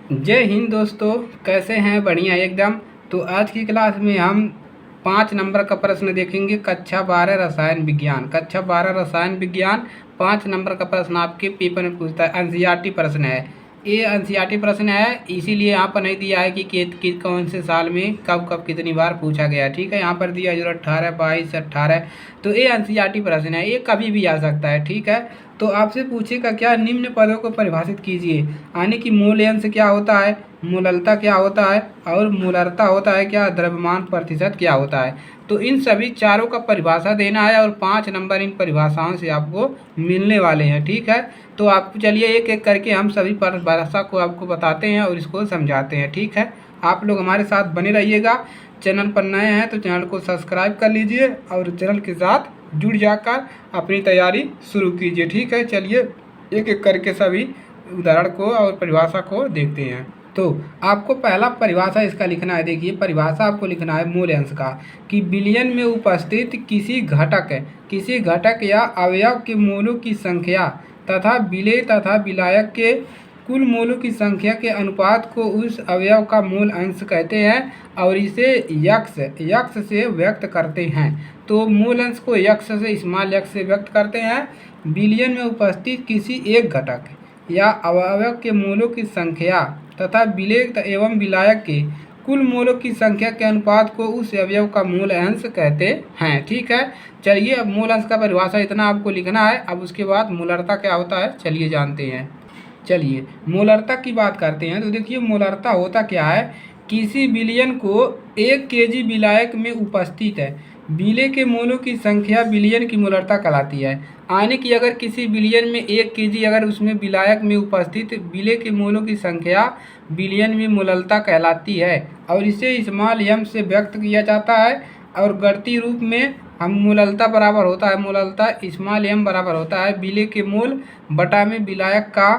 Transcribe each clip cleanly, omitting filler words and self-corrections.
जय हिंद दोस्तों, कैसे हैं? बढ़िया एकदम। तो आज की क्लास में हम 5 नंबर का प्रश्न देखेंगे। कक्षा 12 रसायन विज्ञान। कक्षा 12 रसायन विज्ञान 5 नंबर का प्रश्न आपके पेपर में पूछता है। एनसीईआरटी प्रश्न है ये। एनसीईआरटी प्रश्न है, इसीलिए यहाँ पर नहीं दिया है कि कौन से साल में कब कब कितनी बार पूछा गया। ठीक है, यहाँ पर दिया 2018, 22, 18। तो ये एनसीईआरटी प्रश्न है, ये कभी भी आ सकता है। ठीक है, तो आपसे पूछेगा क्या, निम्न पदों को परिभाषित कीजिए। यानी कि मूल अंश क्या होता है, मूललता क्या होता है, और मूलरता होता है क्या, द्रव्यमान प्रतिशत क्या होता है। तो इन सभी चारों का परिभाषा देना है और 5 नंबर इन परिभाषाओं से आपको मिलने वाले हैं। ठीक है, तो आप चलिए एक एक करके हम सभी परिभाषा को आपको बताते हैं और इसको समझाते हैं। ठीक है, आप लोग हमारे साथ बने रहिएगा। चैनल पर नए हैं तो चैनल को सब्सक्राइब कर लीजिए और चैनल के साथ जुड़ जाकर अपनी तैयारी शुरू कीजिए। ठीक है, चलिए एक एक करके सभी उदाहरण को और परिभाषा को देखते हैं। तो आपको पहला परिभाषा इसका लिखना है। देखिए, परिभाषा आपको लिखना है मूल अंश का, कि विलयन में उपस्थित किसी घटक या अवयव के मोलों की संख्या तथा विलेय तथा विलायक के कुल मोलों की संख्या के अनुपात को उस अवयव का मूल अंश कहते हैं और इसे यक्ष से व्यक्त करते हैं। तो मूल अंश को यक्ष से, स्मॉल यक्ष से व्यक्त करते हैं। विलयन में उपस्थित किसी एक घटक या अवयव के मोलों की संख्या तथा विलेय एवं विलायक के कुल मोलों की संख्या के अनुपात को उस अवयव का मूल अंश कहते हैं। ठीक है, चलिए अब मूल अंश का परिभाषा इतना आपको लिखना है। अब उसके बाद मूलरता क्या होता है चलिए जानते हैं। चलिए मोलरता की बात करते हैं। तो देखिए, मोलरता होता क्या है, किसी विलयन को 1 केजी विलायक में उपस्थित है विलेय के मोलों की संख्या विलयन की मोलरता कहलाती है। यानी कि अगर किसी विलयन में 1 केजी अगर उसमें विलायक में उपस्थित विलेय के मोलों की संख्या विलयन में मोलरता कहलाती है और इसे स्मॉल एम से व्यक्त किया जाता है। और गणितीय रूप में हम मोलरता बराबर होता है, मोलरता स्मॉल एम बराबर होता है विलेय के मोल बटा में विलायक का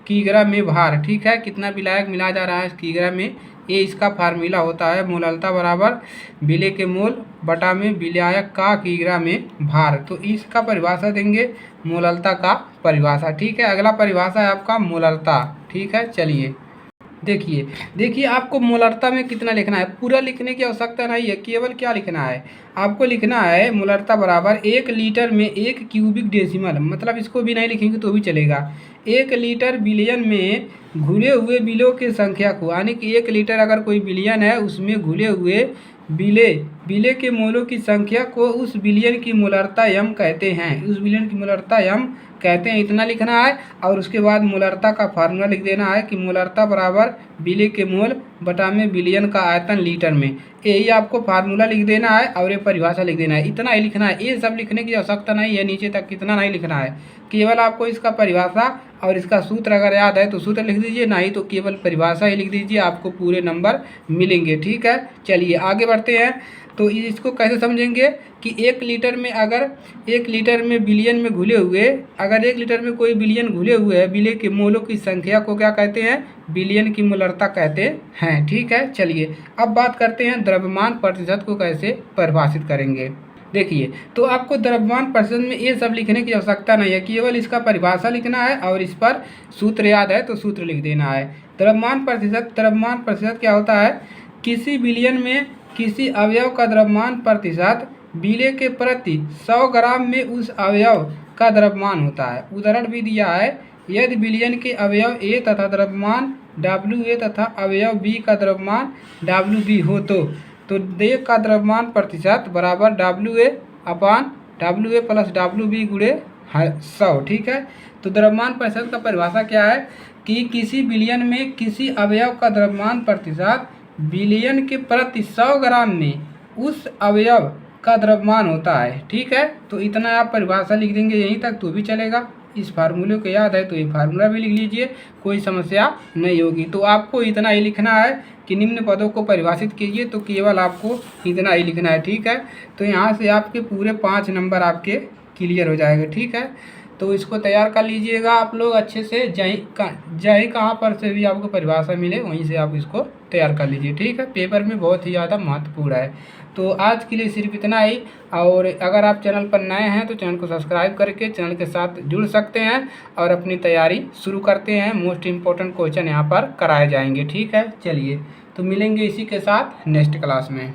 किग्रा में भार। ठीक है, कितना विलायक मिला जा रहा है किग्रा में, ये इसका फार्मूला होता है। मोलरता बराबर विलेय के मोल बटा में विलायक का किग्रा में भार। तो इसका परिभाषा देंगे मोलरता का परिभाषा। ठीक है, अगला परिभाषा है आपका मोलरता। ठीक है, चलिए देखिए आपको मोलरता में कितना लिखना है, पूरा लिखने की आवश्यकता नहीं है। केवल क्या लिखना है, आपको लिखना है मोलरता बराबर 1 लीटर में 1 क्यूबिक डेसिमल, मतलब इसको भी नहीं लिखेंगे तो भी चलेगा। 1 लीटर विलयन में घुले हुए बिलों की संख्या को, यानी कि 1 लीटर अगर कोई विलयन है उसमें घुले हुए बिले के मोलों की संख्या को उस विलयन की मोलरता यम कहते हैं। उस विलयन की मोलरता यम कहते हैं, इतना लिखना है। और उसके बाद मोलरता का फार्मूला लिख देना है कि मोलरता बराबर विलेय के मोल बटा में विलयन का आयतन लीटर में। यही आपको फार्मूला लिख देना है और ये परिभाषा लिख देना है, इतना ही लिखना है। ये सब लिखने की आवश्यकता नहीं है, नीचे तक कितना नहीं लिखना है। केवल आपको इसका परिभाषा और इसका सूत्र अगर याद है तो सूत्र लिख दीजिए, नहीं तो केवल परिभाषा ही लिख दीजिए, आपको पूरे नंबर मिलेंगे। ठीक है, चलिए आगे बढ़ते हैं। तो इसको कैसे समझेंगे कि 1 लीटर में अगर 1 लीटर में विलयन में घुले हुए, अगर 1 लीटर में कोई विलयन घुले हुए है विलेय के मोलों की संख्या को क्या कहते हैं, विलयन की मोलरता कहते हैं। ठीक है, चलिए अब बात करते हैं द्रव्यमान प्रतिशत को कैसे परिभाषित करेंगे। देखिए, तो आपको द्रव्यमान प्रतिशत में ये सब लिखने की आवश्यकता नहीं है, केवल इसका परिभाषा लिखना है और इस पर सूत्र याद है तो सूत्र लिख देना है। द्रव्यमान प्रतिशत क्या होता है, किसी विलयन में किसी अवयव का द्रव्यमान प्रतिशत विलेय के प्रति 100 ग्राम में उस अवयव का द्रव्यमान होता है। उदाहरण भी दिया है, यदि विलयन के अवयव A तथा द्रव्यमान WA तथा अवयव B का द्रव्यमान WB हो तो देह का द्रव्यमान प्रतिशत बराबर WA अपान WA प्लस WB गुणे 100। ठीक है, तो द्रव्यमान प्रतिशत का परिभाषा क्या है कि किसी विलयन में किसी अवयव का द्रव्यमान प्रतिशत विलयन के प्रति 100 ग्राम में उस अवयव का द्रव्यमान होता है। ठीक है, तो इतना आप परिभाषा लिख देंगे यहीं तक तो भी चलेगा। इस फार्मूले को याद है तो ये फार्मूला भी लिख लीजिए, कोई समस्या नहीं होगी। तो आपको इतना ही लिखना है कि निम्न पदों को परिभाषित कीजिए, तो केवल आपको इतना ही लिखना है। ठीक है, तो यहाँ से आपके पूरे 5 नंबर आपके क्लियर हो जाएंगे। ठीक है, तो इसको तैयार कर लीजिएगा आप लोग अच्छे से, जहीं कहाँ पर से भी आपको परिभाषा मिले वहीं से आप इसको तैयार कर लीजिए, ठीक है। पेपर में बहुत ही ज़्यादा महत्वपूर्ण है। तो आज के लिए सिर्फ इतना ही। और अगर आप चैनल पर नए हैं तो चैनल को सब्सक्राइब करके चैनल के साथ जुड़ सकते हैं और अपनी तैयारी शुरू करते हैं। मोस्ट इम्पोर्टेंट क्वेश्चन यहाँ पर कराए जाएंगे, ठीक है। चलिए तो मिलेंगे इसी के साथ नेक्स्ट क्लास में।